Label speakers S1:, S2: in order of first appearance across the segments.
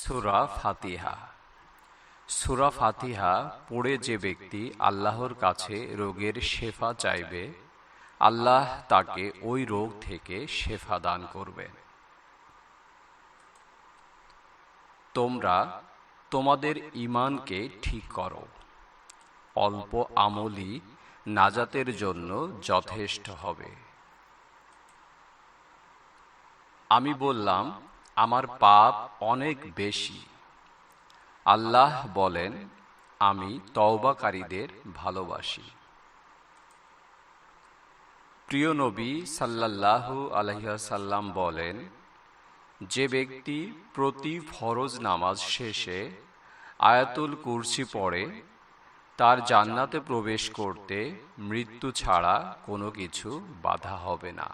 S1: সূরা ফাতিহা। সূরা ফাতিহা পড়ে যে ব্যক্তি আল্লাহর কাছে রোগের শেফা চাইবে, আল্লাহ তাকে ওই রোগ থেকে শেফা দান করবেন। তোমরা তোমাদের ঈমানকে ঠিক করো, অল্প আমলই নাজাতের জন্য যথেষ্ট হবে। আমি বললাম, আমার পাপ অনেক বেশি। আল্লাহ বলেন, আমি তওবাকারীদের ভালোবাসি। প্রিয় নবী সাল্লাল্লাহু আলাইহি ওয়াসাল্লাম বলেন, যে ব্যক্তি প্রতি ফরজ নামাজ শেষে আয়াতুল কুরসি পড়ে, তার জান্নাতে প্রবেশ করতে মৃত্যু ছাড়া কোনো কিছু বাধা হবে না।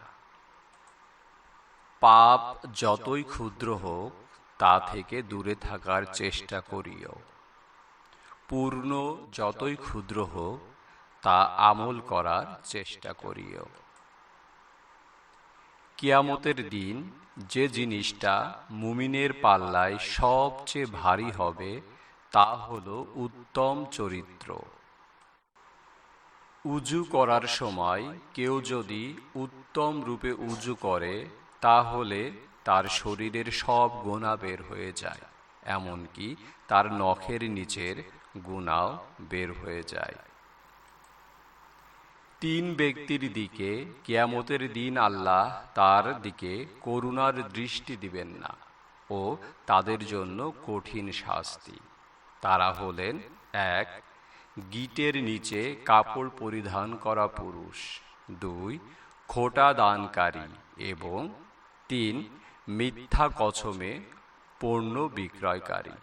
S1: পাপ যতই ক্ষুদ্র হোক, তা থেকে দূরে থাকার চেষ্টা করিও। পূর্ণ যতই ক্ষুদ্র হোক, তা আমল করার চেষ্টা করিও। কিয়ামতের দিন যে জিনিসটা মুমিনের পাল্লায় সবচেয়ে ভারী হবে, তা হলো উত্তম চরিত্র। উজু করার সময় কেউ যদি উত্তম রূপে উজু করে, তাহলে তার শরীরের সব গুনাহ বের হয়ে যায়, এমনকি তার নখের নিচের গুনাহও বের হয়ে যায়। তিন ব্যক্তির দিকে কিয়ামতের দিন আল্লাহ তার দিকে করুণার দৃষ্টি দিবেন না ও তাদের জন্য কঠিন শাস্তি। তারা হলেন: ১. গিটের নিচে কাপড় পরিধান করা পুরুষ, ২. খোঁটা দানকারী এবং ৩. মিথ্যা কসমে পণ্য বিক্রয়কারী।